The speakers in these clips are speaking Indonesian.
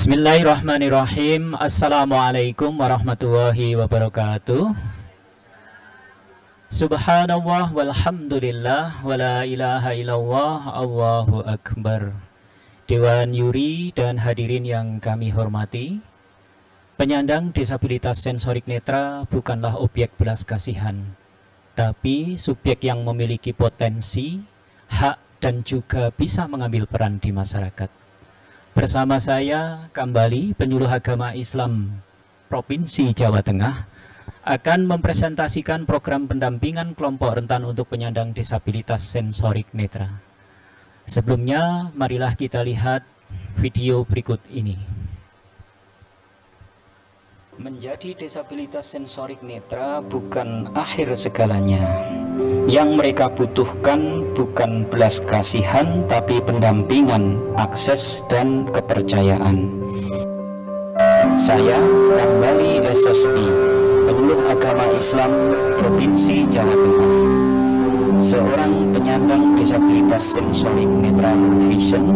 Bismillahirrahmanirrahim. Assalamualaikum warahmatullahi wabarakatuh. Subhanallah walhamdulillah wala ilaha illallah Allahu akbar. Dewan Yuri dan hadirin yang kami hormati, penyandang disabilitas sensorik netra bukanlah objek belas kasihan, tapi subjek yang memiliki potensi, hak dan juga bisa mengambil peran di masyarakat. Bersama saya kembali penyuluh agama Islam Provinsi Jawa Tengah akan mempresentasikan program pendampingan kelompok rentan untuk penyandang disabilitas sensorik netra. Sebelumnya marilah kita lihat video berikut ini. Menjadi disabilitas sensorik netra bukan akhir segalanya. Yang mereka butuhkan bukan belas kasihan, tapi pendampingan, akses, dan kepercayaan. Saya Kambali Lesosdi, penyuluh agama Islam Provinsi Jawa Tengah, seorang penyandang disabilitas sensorik netra low vision,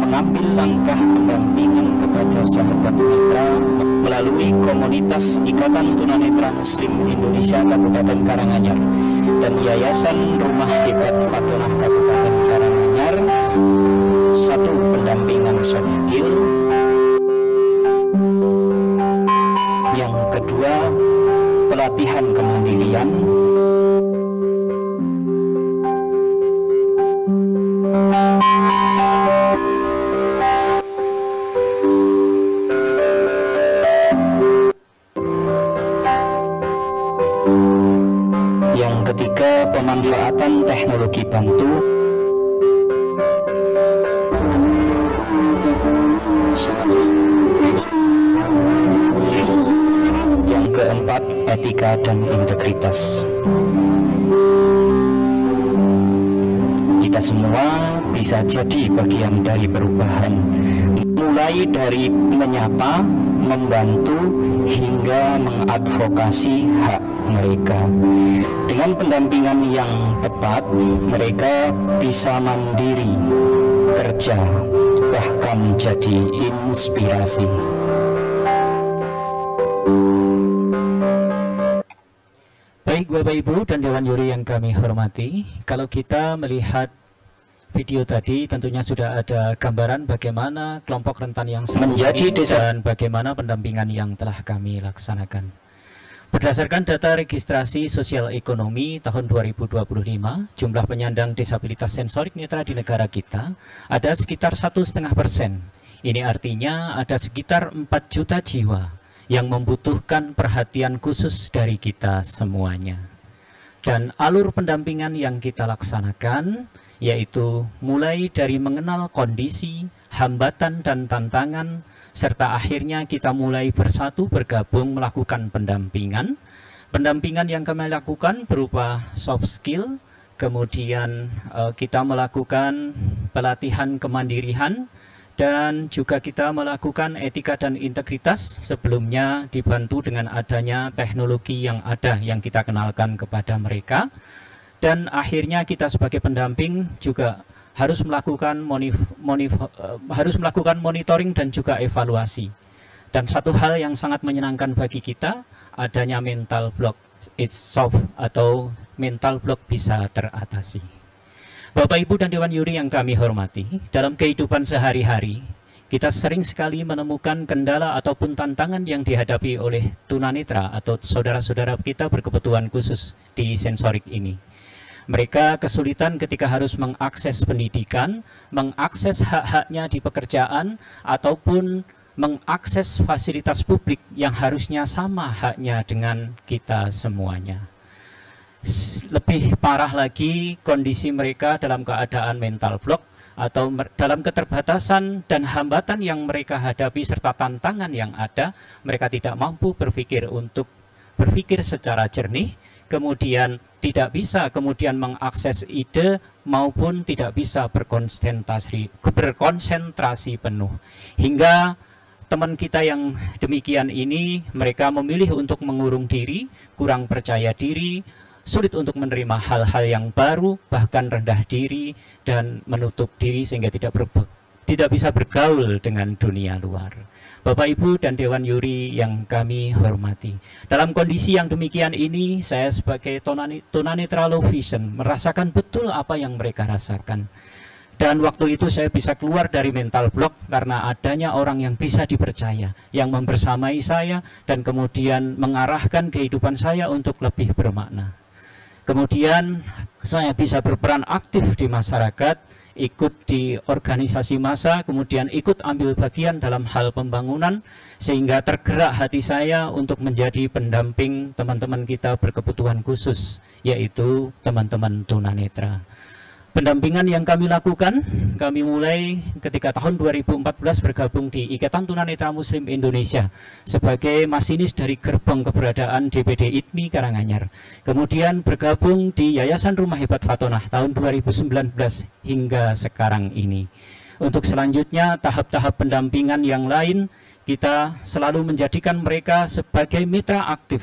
mengambil langkah pendampingan kepada sahabat netra melalui komunitas Ikatan Tunanetra Muslim Indonesia Kabupaten Karanganyar dan Yayasan Rumah Hebat Fatonah Kabupaten Karanganyar. Satu, pendampingan soft skill. Yang kedua, pelatihan kemandirian. Yang ketiga, pemanfaatan teknologi bantu. Yang keempat, etika dan integritas. Kita semua bisa jadi bagian dari perubahan, mulai dari menyapa, membantu, hingga mengadvokasi hak mereka. Dengan pendampingan yang tepat, mereka bisa mandiri, kerja, bahkan jadi inspirasi. Baik Bapak Ibu dan Dewan Yuri yang kami hormati, kalau kita melihat video tadi tentunya sudah ada gambaran bagaimana kelompok rentan yang menjadi dan bagaimana pendampingan yang telah kami laksanakan. Berdasarkan data registrasi sosial ekonomi tahun 2025, jumlah penyandang disabilitas sensorik netra di negara kita ada sekitar 1,5%. Ini artinya ada sekitar 4 juta jiwa yang membutuhkan perhatian khusus dari kita semuanya. Dan alur pendampingan yang kita laksanakan yaitu mulai dari mengenal kondisi, hambatan dan tantangan, serta akhirnya kita mulai bersatu bergabung melakukan pendampingan. Pendampingan yang kami lakukan berupa soft skill, kemudian kita melakukan pelatihan kemandirian, dan juga kita melakukan etika dan integritas, sebelumnya dibantu dengan adanya teknologi yang ada yang kita kenalkan kepada mereka. Dan akhirnya kita sebagai pendamping juga harus melakukan monitoring dan juga evaluasi. Dan satu hal yang sangat menyenangkan bagi kita, adanya mental block it's solved atau mental block bisa teratasi. Bapak Ibu dan Dewan Yuri yang kami hormati, dalam kehidupan sehari-hari kita sering sekali menemukan kendala ataupun tantangan yang dihadapi oleh tunanetra atau saudara-saudara kita berkebutuhan khusus di sensorik ini. Mereka kesulitan ketika harus mengakses pendidikan, mengakses hak-haknya di pekerjaan, ataupun mengakses fasilitas publik yang harusnya sama haknya dengan kita semuanya. Lebih parah lagi, kondisi mereka dalam keadaan mental block atau dalam keterbatasan dan hambatan yang mereka hadapi serta tantangan yang ada, mereka tidak mampu berpikir secara jernih, kemudian tidak bisa kemudian mengakses ide maupun tidak bisa berkonsentrasi penuh. Hingga teman kita yang demikian ini, mereka memilih untuk mengurung diri, kurang percaya diri, sulit untuk menerima hal-hal yang baru, bahkan rendah diri dan menutup diri sehingga tidak bisa bergaul dengan dunia luar. Bapak Ibu dan Dewan Juri yang kami hormati. Dalam kondisi yang demikian ini, saya sebagai tunanetra low vision merasakan betul apa yang mereka rasakan. Dan waktu itu saya bisa keluar dari mental block karena adanya orang yang bisa dipercaya, yang membersamai saya dan kemudian mengarahkan kehidupan saya untuk lebih bermakna. Kemudian saya bisa berperan aktif di masyarakat, ikut di organisasi massa, kemudian ikut ambil bagian dalam hal pembangunan, sehingga tergerak hati saya untuk menjadi pendamping teman-teman kita berkebutuhan khusus, yaitu teman-teman tunanetra. Pendampingan yang kami lakukan, kami mulai ketika tahun 2014 bergabung di Ikatan Tunanetra Muslim Indonesia sebagai masinis dari gerbong keberadaan DPD ITMI Karanganyar. Kemudian bergabung di Yayasan Rumah Hebat Fatonah tahun 2019 hingga sekarang ini. Untuk selanjutnya tahap-tahap pendampingan yang lain, kita selalu menjadikan mereka sebagai mitra aktif,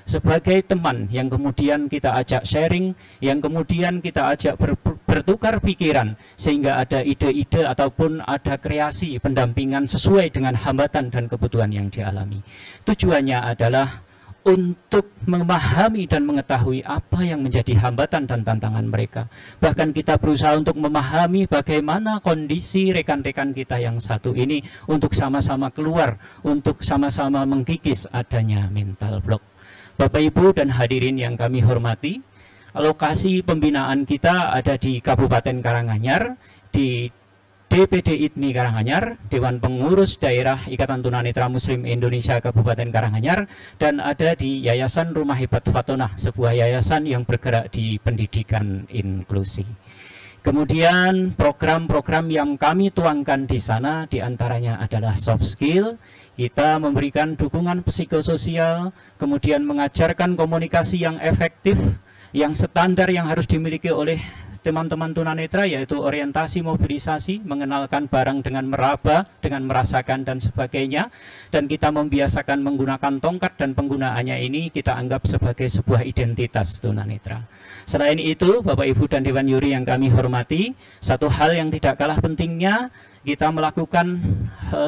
sebagai teman yang kemudian kita ajak sharing, yang kemudian kita ajak bertukar pikiran, sehingga ada ide-ide ataupun ada kreasi pendampingan sesuai dengan hambatan dan kebutuhan yang dialami. Tujuannya adalah untuk memahami dan mengetahui apa yang menjadi hambatan dan tantangan mereka. Bahkan kita berusaha untuk memahami bagaimana kondisi rekan-rekan kita yang satu ini untuk sama-sama keluar, untuk sama-sama mengkikis adanya mental block. Bapak Ibu dan hadirin yang kami hormati, lokasi pembinaan kita ada di Kabupaten Karanganyar, di DPD ITMI Karanganyar, Dewan Pengurus Daerah Ikatan Tunanetra Muslim Indonesia Kabupaten Karanganyar, dan ada di Yayasan Rumah Hebat Fatonah, sebuah yayasan yang bergerak di pendidikan inklusi. Kemudian program-program yang kami tuangkan di sana diantaranya adalah soft skill. Kita memberikan dukungan psikososial, kemudian mengajarkan komunikasi yang efektif, yang standar yang harus dimiliki oleh teman-teman tunanetra, yaitu orientasi mobilisasi, mengenalkan barang dengan meraba, dengan merasakan dan sebagainya. Dan kita membiasakan menggunakan tongkat, dan penggunaannya ini kita anggap sebagai sebuah identitas tunanetra. Selain itu, Bapak Ibu dan Dewan Juri yang kami hormati, satu hal yang tidak kalah pentingnya, kita melakukan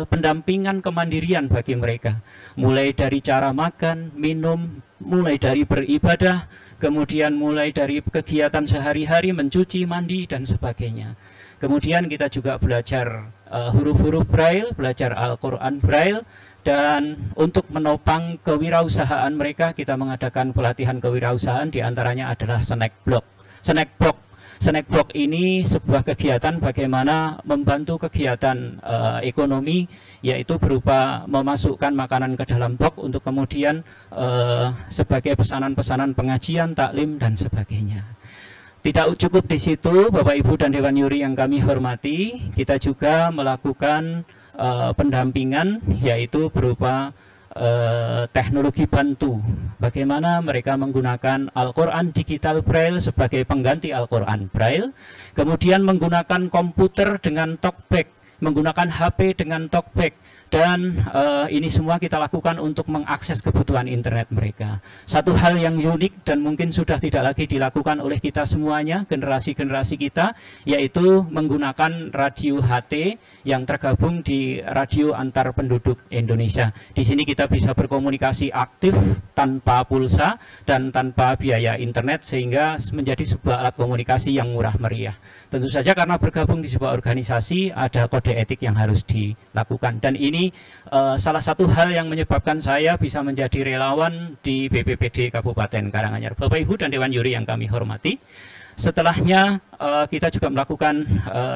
pendampingan kemandirian bagi mereka, mulai dari cara makan, minum, mulai dari beribadah, kemudian mulai dari kegiatan sehari-hari, mencuci, mandi, dan sebagainya. Kemudian kita juga belajar huruf-huruf Braille, belajar Al-Quran Braille, dan untuk menopang kewirausahaan mereka, kita mengadakan pelatihan kewirausahaan, diantaranya adalah snack block. Snack block ini sebuah kegiatan bagaimana membantu kegiatan ekonomi, yaitu berupa memasukkan makanan ke dalam box untuk kemudian sebagai pesanan-pesanan pengajian, taklim, dan sebagainya. Tidak cukup di situ, Bapak Ibu dan Dewan Juri yang kami hormati, kita juga melakukan pendampingan, yaitu berupa teknologi bantu, bagaimana mereka menggunakan Al-Quran Digital Braille sebagai pengganti Al-Quran Braille, kemudian menggunakan komputer dengan talkback, menggunakan HP dengan talkback, dan ini semua kita lakukan untuk mengakses kebutuhan internet mereka. Satu hal yang unik dan mungkin sudah tidak lagi dilakukan oleh kita semuanya, generasi-generasi kita, yaitu menggunakan radio HT yang tergabung di radio antar penduduk Indonesia. Di sini kita bisa berkomunikasi aktif tanpa pulsa dan tanpa biaya internet, sehingga menjadi sebuah alat komunikasi yang murah meriah. Tentu saja karena bergabung di sebuah organisasi ada kode etik yang harus dilakukan, dan ini salah satu hal yang menyebabkan saya bisa menjadi relawan di BPPD Kabupaten Karanganyar. Bapak Ibu dan Dewan Juri yang kami hormati, setelahnya kita juga melakukan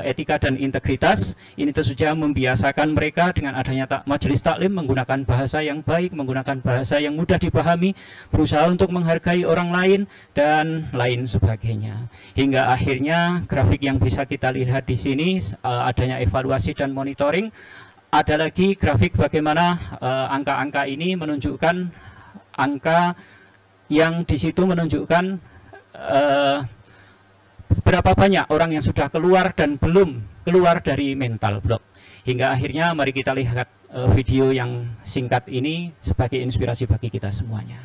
etika dan integritas. Ini tentu saja membiasakan mereka dengan adanya majelis taklim menggunakan bahasa yang baik, menggunakan bahasa yang mudah dipahami, berusaha untuk menghargai orang lain, dan lain sebagainya. Hingga akhirnya grafik yang bisa kita lihat di sini adanya evaluasi dan monitoring. Ada lagi grafik bagaimana angka-angka ini menunjukkan angka yang di situ menunjukkan berapa banyak orang yang sudah keluar dan belum keluar dari mental block. Hingga akhirnya mari kita lihat video yang singkat ini sebagai inspirasi bagi kita semuanya.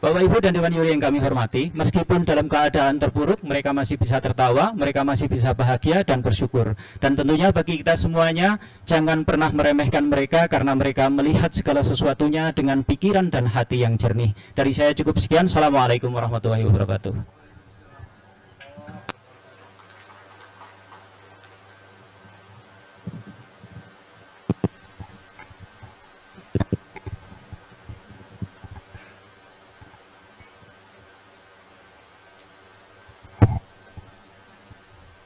Bapak Ibu dan Dewan Juri yang kami hormati, meskipun dalam keadaan terpuruk, mereka masih bisa tertawa, mereka masih bisa bahagia dan bersyukur. Dan tentunya bagi kita semuanya, jangan pernah meremehkan mereka karena mereka melihat segala sesuatunya dengan pikiran dan hati yang jernih. Dari saya cukup sekian. Assalamualaikum warahmatullahi wabarakatuh.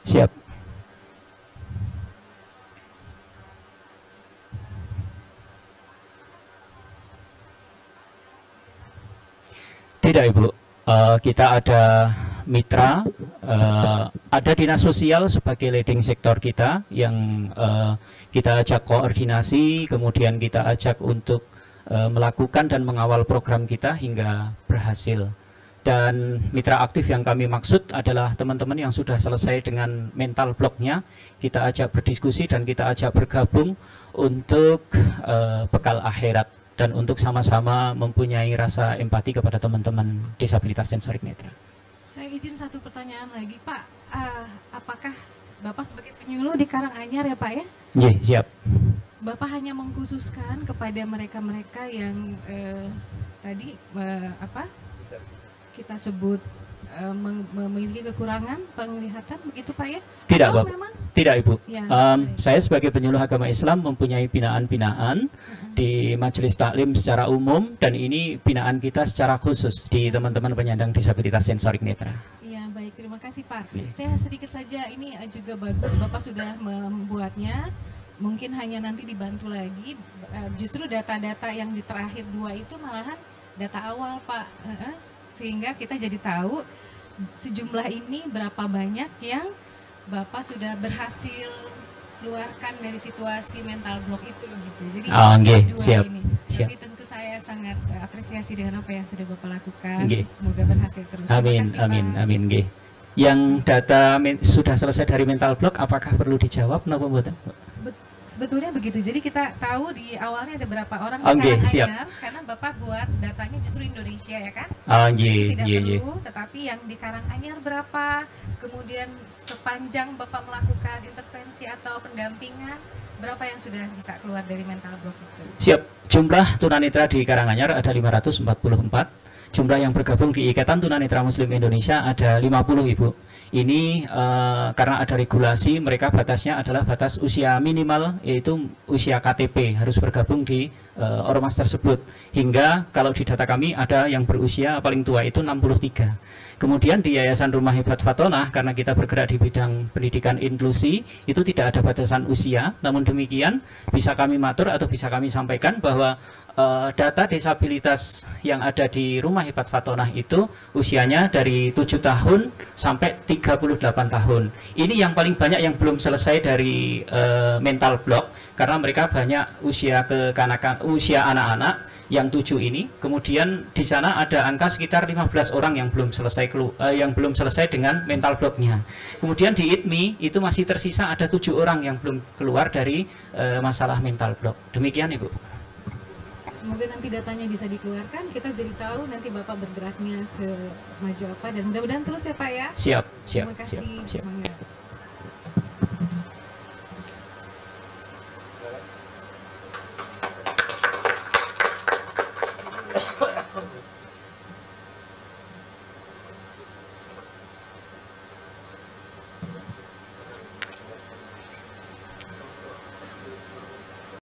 Siap. Tidak, Ibu. Kita ada mitra, ada dinas sosial sebagai leading sektor kita yang kita ajak koordinasi, kemudian kita ajak untuk melakukan dan mengawal program kita hingga berhasil. Dan mitra aktif yang kami maksud adalah teman-teman yang sudah selesai dengan mental blocknya, kita ajak berdiskusi dan kita ajak bergabung untuk bekal akhirat dan untuk sama-sama mempunyai rasa empati kepada teman-teman disabilitas sensorik netra. Saya izin satu pertanyaan lagi, Pak. Apakah Bapak sebagai penyuluh di Karanganyar ya, Pak ya? Iya, siap. Bapak hanya mengkhususkan kepada mereka-mereka yang tadi kita sebut memiliki kekurangan penglihatan, begitu Pak ya? Tidak, Bapak. Tidak, Ibu. Ya, saya sebagai penyuluh agama Islam mempunyai binaan-binaan di majelis taklim secara umum, dan ini binaan kita secara khusus di teman-teman penyandang disabilitas sensorik netra. Iya, baik. Terima kasih, Pak. Ya. Saya sedikit saja, ini juga bagus Bapak sudah membuatnya. Mungkin hanya nanti dibantu lagi. Justru data-data yang di terakhir 2 itu malahan data awal, Pak. Sehingga kita jadi tahu sejumlah ini berapa banyak yang Bapak sudah berhasil keluarkan dari situasi mental block itu gitu. Jadi siap. ini. Siap. Tapi tentu saya sangat apresiasi dengan apa yang sudah Bapak lakukan. Okay. Semoga berhasil terus. Amin, kasih, amin, Pak. amin. Okay. Yang data sudah selesai dari mental block, apakah perlu dijawab? Napa mboten? Sebetulnya begitu. Jadi kita tahu di awalnya ada berapa orang siap. karena Bapak buat datanya justru Indonesia ya kan? Tidak perlu, tetapi yang di Karanganyar berapa? Kemudian sepanjang Bapak melakukan intervensi atau pendampingan, berapa yang sudah bisa keluar dari mental block itu? Siap. Jumlah tunanetra di Karanganyar ada 544. Jumlah yang bergabung di Ikatan Tunanetra Muslim Indonesia ada 50, Ibu. Ini karena ada regulasi, mereka batasnya adalah batas usia minimal, yaitu usia KTP, harus bergabung di ormas tersebut. Hingga kalau di data kami ada yang berusia paling tua itu 63. Kemudian di Yayasan Rumah Hebat Fatonah, karena kita bergerak di bidang pendidikan inklusi, itu tidak ada batasan usia. Namun demikian bisa kami matur atau bisa kami sampaikan bahwa data disabilitas yang ada di Rumah Hebat Fatonah itu usianya dari 7 tahun sampai 38 tahun. Ini yang paling banyak yang belum selesai dari mental block, karena mereka banyak usia kekanakan, usia anak-anak yang 7 ini. Kemudian di sana ada angka sekitar 15 orang yang belum selesai dengan mental blocknya. Kemudian di ITMI itu masih tersisa ada 7 orang yang belum keluar dari masalah mental block. Demikian, Ibu. Semoga nanti datanya bisa dikeluarkan, kita jadi tahu nanti Bapak bergeraknya semaju apa, dan mudah-mudahan terus ya Pak ya. Siap. Terima kasih. Siap.